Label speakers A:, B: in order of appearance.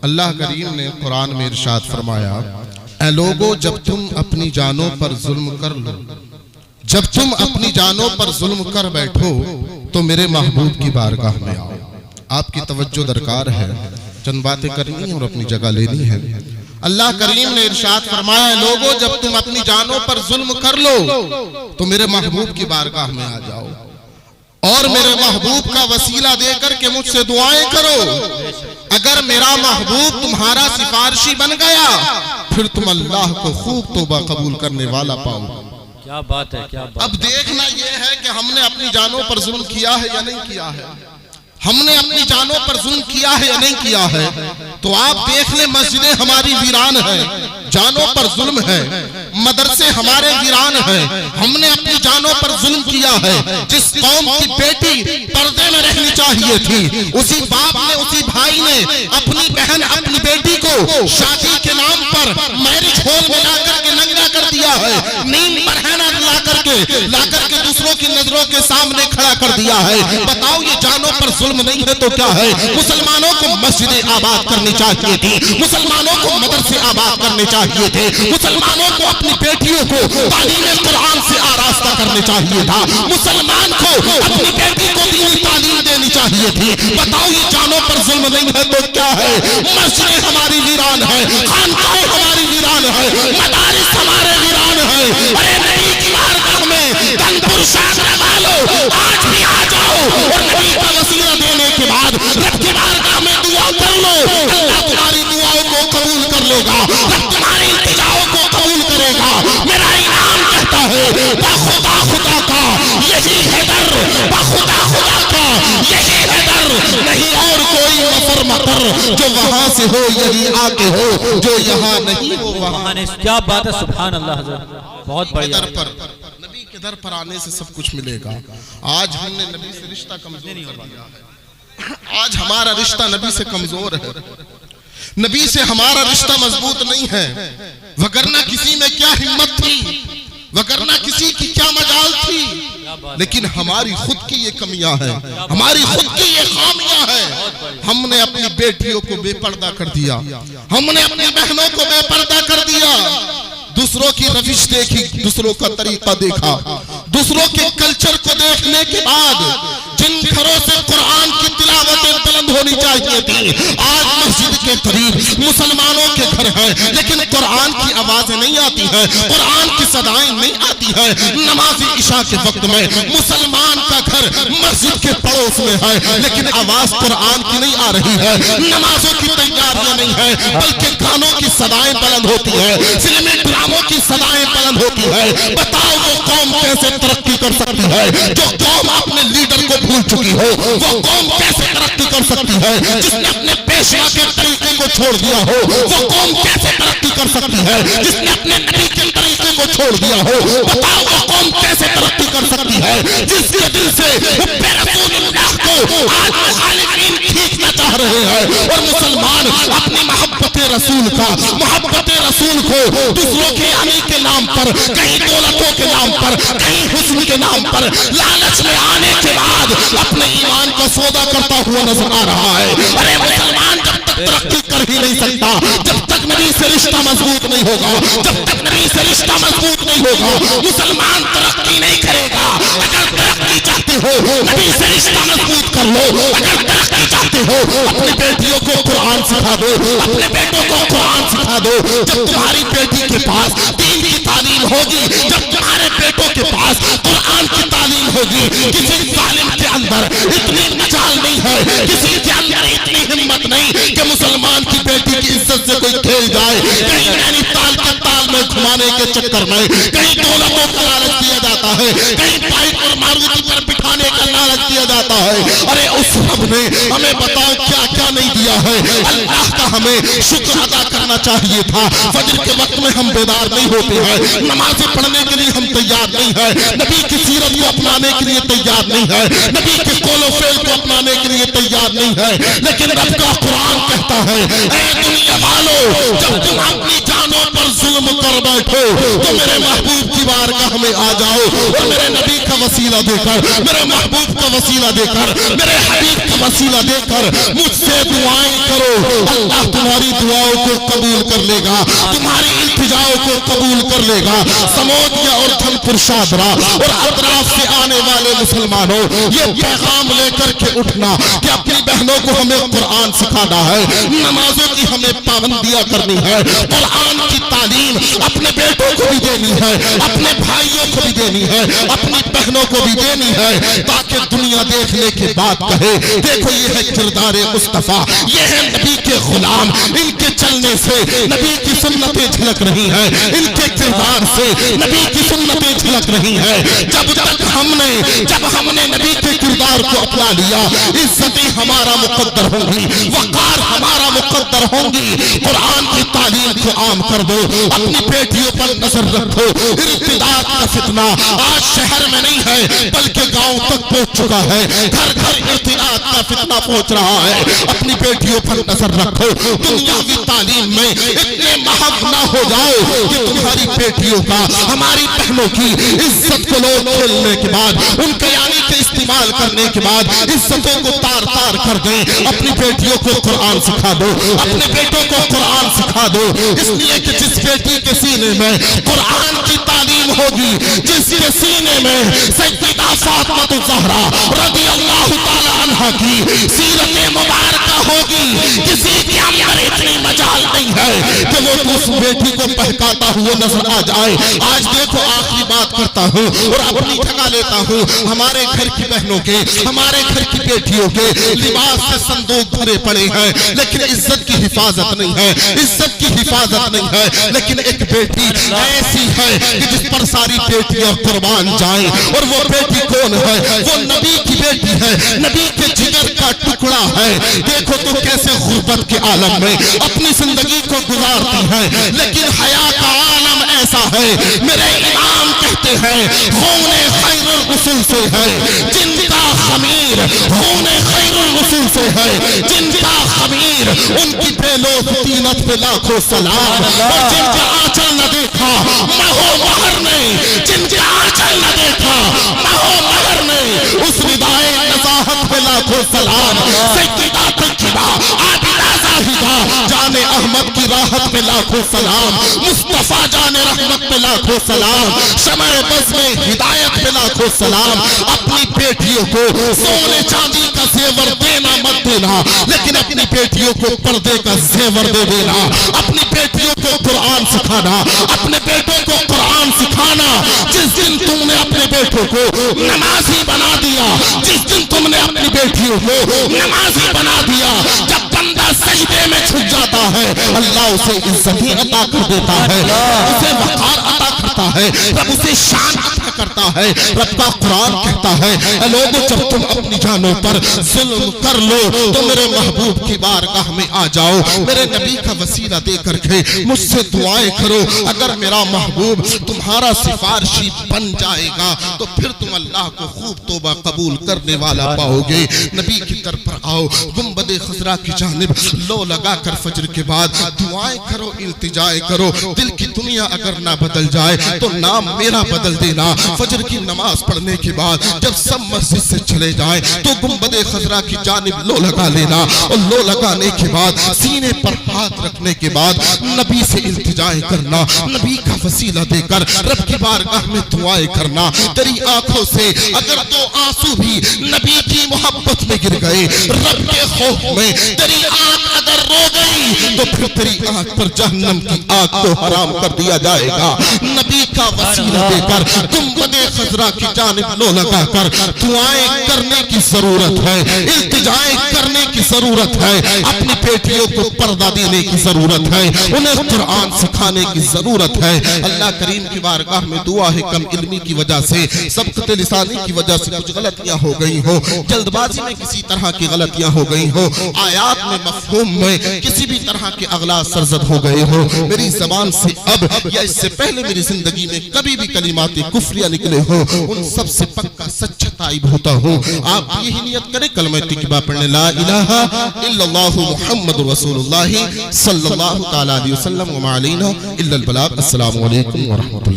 A: اللہ کریم نے قرآن میں ارشاد فرمایا، اے لوگو جب تم اپنی جانوں پر ظلم کر لو، جب تم اپنی جانوں پر ظلم کر بیٹھو تو میرے محبوب کی بارگاہ میں آؤ۔ آپ کی توجہ درکار ہے، چند باتیں کرنی ہیں اور اپنی جگہ لینی ہے۔ اللہ کریم نے ارشاد فرمایا، لوگو جب تم اپنی جانوں پر ظلم کر لو تو میرے محبوب کی بارگاہ میں آ جاؤ اور میرے محبوب کا وسیلہ دے کر کے مجھ سے دعائیں کرو۔ اگر میرا محبوب تمہارا سفارشی بن گیا پھر تم اللہ کو خوب توبہ قبول کرنے والا پاؤ۔
B: کیا بات ہے، کیا بات ہے۔
A: اب دیکھنا یہ ہے کہ ہم نے اپنی جانوں پر ظلم کیا ہے یا نہیں کیا ہے، ہم نے اپنی جانوں پر ظلم کیا ہے یا نہیں کیا ہے۔ تو آپ دیکھ لیں، مسجدیں ہماری ویران ہیں، جانوں پر ظلم ہے، مدرسے ہمارے ویران ہیں، ہم نے اپنی جانوں پر ظلم کیا ہے۔ جس قوم کی بیٹی پردے میں رہنی چاہیے تھی، اسی باپ نے، اسی بھائی نے اپنی بہن، اپنی بیٹی کو شادی کے نام پر میرج ہال میں لا کر کے ننگا کر دیا ہے، نیم پر ہینا لا کر کے دوسروں کی نظروں کے سامنے کھڑا کر دیا ہے۔ بتاؤ یہ جانوں پر ظلم نہیں ہے تو کیا ہے؟ مسلمانوں کو مسجدیں آباد کرنی چاہیے تھی، مسلمانوں کو مدرسے آباد کرنے چاہیے تھے، مسلمانوں کو اپنی بیٹیوں کو تعلیم قرآن سے آراستہ کرنے چاہیے تھا، مسلمان کو اپنی بیٹی کو دینی تعلیم دینی چاہیے تھی۔ بتاؤ یہ جانوں پر ظلم نہیں ہے تو کیا ہے؟ مسجدیں ہماری ویران ہے، خانقاہیں ہماری ویران ہے، مدارس ہمارے ویران ہے۔ ارے نبی کی بارگاہ میں تن پرشاد لگا لو، آج بھی آ جاؤ اور نبی کا وسیلہ دینے کے بعد رب کی بارگاہ میں دعا کر لو، اللہ تمہاری دعاؤں کو قبول کر لے گا، رب تمہاری التجاؤں کو قبول کرے گا۔ میرا ایمان کہتا ہے بخدا خدا کا یہی ہے در، بخدا خدا کا یہی ہے در، نہیں اور کوئی مفر مطر، جو وہاں سے ہو یہی آ کے ہو، جو یہاں نہیں ہو وہاں۔
B: کیا بات ہے، سبحان اللہ حضرت، بہت بڑھیا۔
A: نبی کے در پر آنے سے سب کچھ ملے گا۔ آج ہم نے نبی سے رشتہ کمزور کر دیا ہے، آج ہمارا رشتہ نبی سے کمزور ہے، نبی سے ہمارا رشتہ مضبوط نہیں ہے۔ وگرنہ کسی میں کیا ہمت تھی، وگرنہ کسی کی کیا مجال تھی، لیکن ہماری خود کی یہ کمیاں ہیں، ہماری خود کی یہ خامیاں ہیں۔ ہم نے اپنی بیٹیوں کو بے پردہ کر دیا، ہم نے اپنی بہنوں کو بے پردہ کر دیا، دوسروں کی روش دیکھی، دوسروں کا طریقہ دیکھا، دوسروں کے کلچر کو دیکھنے کے بعد جن گھروں سے قرآن کی تلاوتیں بلند ہونی چاہیے تھی، آج مسجد کے قریب مسلمانوں کے گھر ہیں لیکن قرآن کی آوازیں نہیں آتی ہیں، قرآن کی صدائیں نہیں آتی ہیں۔ نماز عشاء کے وقت میں مسلمان کا گھر مسجد کے پڑوس میں ہے لیکن آواز قرآن کی نہیں آ رہی ہے، نمازوں کی تیاریاں نہیں ہیں بلکہ گانوں کی صدائیں بلند ہوتی ہیں، فلمی ڈراموں کی صدائیں بلند ہوتی ہے۔ بتاؤ وہ قوم کیسے ترقی کر سکتی ہے؟ جو قوم اپنے لیڈر کو بھول چکی ہو وہ قوم کیسے ترقی کر سکتی ہے؟ جس نے اپنے پیشوا کے طریقے کو چھوڑ دیا ہو وہ قوم کیسے ترقی کر سکتی ہے؟ جس نے اپنے نبی کے طریقے کو چھوڑ دیا ہو بتاؤ وہ قوم کیسے ترقی کر سکتی ہے؟ جس کے دل سے حب رسول اللہ کو آج مخالفین کھینچنا چاہ رہے ہیں اور مسلمان اپنی محبت رسول کا، محبت رسول کو دوسروں کے آنے کے نام پر، کہیں دولتوں کے نام پر، کہیں حسن کے نام پر لالچ میں آنے کے بعد اپنے ایمان کا سودا کرتا ہوا نظر آ رہا ہے۔ ارے مسلمان جب تک ترقی کر ہی نہیں سکتا جب تک نبی سے رشتہ مضبوط نہیں ہوگا، جب تک نبی سے رشتہ مضبوط نہیں ہوگا مسلمان ترقی نہیں کرے گا۔ اگر ترقی چاہتے ہو نبی سے رشتہ مضبوط کر لو، اگر ترقی چاہتے ہو اپنی بیٹیوں کو قرآن سکھا دو، اپنے بیٹوں کو قرآن سکھا دو۔ جب تمہاری بیٹی کے پاس دین کی تعلیم ہوگی، جب تمہارے بیٹوں کے پاس قرآن کی تعلیم ہوگی، کسی ظالم کے اندر اتنی مجال نہیں ہے، کسی کے اندر اتنی ہمت نہیں کہ مسلمان کی بیٹی کی عزت سے کوئی کھیل جائے، کہیں نینی تال کے تال میں گھمانے کے چکر میں، کہیں دولتوں کا لالچ دیا جاتا ہے، کہیں بائک اور ماروتی پر بٹھانے کا لالچ دیا جاتا ہے۔ ارے اس رب نے ہمیں بتاؤ کیا کیا نہیں دیا ہے۔ اللہ کا ہمیں شکر ادا کرنا چاہیے تھا۔ فجر کے وقت میں ہم بیدار نہیں ہوتے ہیں، نمازیں پڑھنے کے لیے ہم تیار نہیں ہیں، نبی کی سیرت کو اپنانے کے لیے تیار نہیں ہے، نبی کے قول و فعل کو اپنانے کے لیے تیار نہیں ہے، لیکن رب کا قرآن کہتا ہے اے دنیا والو جب تم اپنی جانوں پر ظلم کر بیٹھو تو میرے محبوب کی بارگاہ میں آ جاؤ اور میرے نبی کا وسیلہ دے کر، میرے محبوب کا وسیلہ دے کر، میرے حبیب کا وسیلہ دے کر مجھ سے دعائیں کرو۔ اللہ تمہاری دعاؤں کو قبول کر لے گا, تمہاری التجاؤں کو قبول کر لے گا. سمودیا اور دھن پرشادرا اور اطراف سے آنے والے مسلمانوں, یہ پیغام لے کر کے اٹھنا کہ اپنی بہنوں کو ہمیں قرآن سکھانا ہے, نمازوں کی ہمیں پابندیاں کرنی ہے, قرآن کی تعلیم اپنے بیٹوں کو بھی دینی ہے, اپنے بھائیوں کو بھی دینی ہے, اپنی بہنوں کو بھی دینی ہے, تاکہ دنیا دیکھنے کے بعد کہے دیکھو یہ ہے کردار مصطفیٰ, یہ ہے نبی کے غلام, ان کے چلنے سے نبی کی سنتیں جھلک رہی ہیں, ان کے کردار سے نبی کی سنتیں جھلک رہی ہیں. جب ہم نے نبی کے کردار کو اپنا لیا, عزتیں ہمارا مقدر ہوں گی, وقار ہمارا مقدر ہوں گی. قرآن کی تعلیم کو عام کر دو, اپنی بیٹیوں پر نظر رکھو. ارتداد کا فتنہ آج شہر میں نہیں ہے بلکہ گاؤں تک پہنچ چکا ہے, گھر گھر ارتداد کا فتنہ پہنچ رہا ہے. اپنی بیٹیوں پر نظر رکھو, دنیاوی تعلیم میں اتنے محب نہ ہو جاؤ کہ تمہاری بیٹیوں کا, ہماری بہنوں کی عزت کو لوگ کھیلنے کے بعد, ان کے یعنی کے استعمال کرنے کے بعد عزتوں کو تار تار کر دیں. اپنی بیٹیوں کو قرآن سکھا دو, اپنے بیٹوں کو قرآن سکھا دو, اس لیے کہ جس بیٹی کے سینے میں قرآن کی تعلیم ہوگی, جس کے سینے میں سیدہ فاطمہ الزہرا رضی اللہ تعالی عنہ کی سیرت مبارکہ ہوگی, کسی کے اندر اتنی مجال نہیں ہے کہ وہ اس بیٹی کو بہکاتا ہوا نظر آ جائے. آج دیکھو آخری بات کرتا ہوں اور اپنی جگہ لیتا ہوں, ہمارے گھر کی بہنوں کے, ہمارے گھر کی بیٹیوں کے لباس سے صندوق بھرے پڑے ہیں, لیکن عزت کی حفاظت نہیں ہے, عزت کی حفاظت نہیں ہے. لیکن ایک بیٹی ایسی ہے کہ جس پر ساری بیٹیاں قربان جائیں, اور وہ بیٹی کون ہے؟ وہ نبی کی بیٹی ہے, نبی کے جگر کا ٹکڑا ہے. دیکھو تو کیسے غربت کے عالم میں اپنی زندگی کو گزارتی ہے, لیکن حیا کا عالم ایسا ہے. میرے امام کہتے ہیں خون خیر الرسل سے ہے جن کا خمیر, خون خیر الرسل سے ہے جن کا خمیر, ان کی پہلو تینت پہ لاکھوں سلام. اور جن کا آنچل نہ دیکھا مہو مہر نے, جن کا آنچل نہ دیکھا مہو مہر نے, اس ردائے نزاہت پہ لاکھوں سلام. سیدہ طیبہ عابدہ زاہدہ جان احمد کی راحت پہ لاکھوں سلام, مصطفیٰ جان رحمت پہ لاکھوں سلام, شمع بز میں ہدایت پہ لاکھوں سلام. اپنی بیٹیوں کو سونے چاندی کا زیور دینا مت دینا, لیکن اپنی بیٹیوں کو پردے کا زیور دے دینا. اپنی بیٹیوں کو قرآن سکھانا, اپنے بیٹوں کو قرآن سکھانا. جس دن تم نے اپنے بیٹوں کو نمازی بنا دیا, جس دن تم نے اپنی بیٹیوں کو نمازی بنا دیا, جب بندہ سجدے میں چھپ جاتا ہے اللہ اسے عزت عطا کر دیتا ہے, اسے وقار عطا کرتا ہے, رب اسے شان عطا کرتا ہے. رب کا قرآن کہتا ہے اے لوگوں جب تم اپنی جانوں پر ظلم کر لو تو میرے محبوب کی بارگاہ میں آ جاؤ, میرے نبی کا وسیلہ دے کر کے مجھ سے دعائیں کرو. اگر میرا محبوب تمہارا سفارشی بن جائے گا تو پھر تم اللہ کو خوب توبہ قبول کرنے والا پاؤ گے. نبی کی طرف پر آؤ, گنبد خضرا کی جانب لو لگا کر فجر کے بعد دعائیں کرو, التجائیں کرو. دل کی دنیا اگر نہ بدل جائے تو نام میرا بدل دینا. فجر کی نماز پڑھنے کے بعد جب سب مسجد سے چلے جائیں تو گنبد خضرا کی جانب لو لگا لینا, اور لو لگانے کے بعد سینے پر ہاتھ رکھنے کے بعد نبی سے التجائیں کرنا, نبی کا وسیلہ دے کر رب کی بارگاہ میں دعائیں کرنا. تیری آنکھوں سے اگر دو آنسو بھی نبی کی محبت میں گر گئے, رب کے خوف میں تیری آنکھ اگر رو گئی تو پھر تیری آنکھ پر جہنم کی آگ کو حرام کر دیا جائے گا. نبی کا وسیلہ دے کر گنبد خضرا کی جانب لو لگا کر دعائیں کرنے کی ضرورت ہے, التجائیں کرنے کی ضرورت ہے. اپنی بیٹیوں کو پردہ دینے کی ضرورت ہے, انہیں قرآن سکھانے کی ضرورت ہے. اللہ کریم کی بارگاہ میں دعا ہے کم علمی کی وجہ سے, سبقت لسانی کی وجہ سے کچھ غلطیاں ہو گئی ہو, جلد بازی میں کسی طرح کی غلطیاں ہو گئی ہو, آیات میں مفہوم میں کسی بھی طرح کے اغلاط سرزد ہو گئے ہو. میری زبان سے اب یا اس سے پہلے میری زندگی میں کبھی بھی کلمات کفریہ نکلے ہو, ان سب سے پکا سچا تائب ہوتا ہوں. آپ یہی نیت کریں کلمہ طیبہ پڑھنے, لا الہ الا اللہ محمد رسول اللہ صلی اللہ تعالی علیہ وسلم وما علینا الا البلاغ. السلام علیکم ورحمۃ اللہ.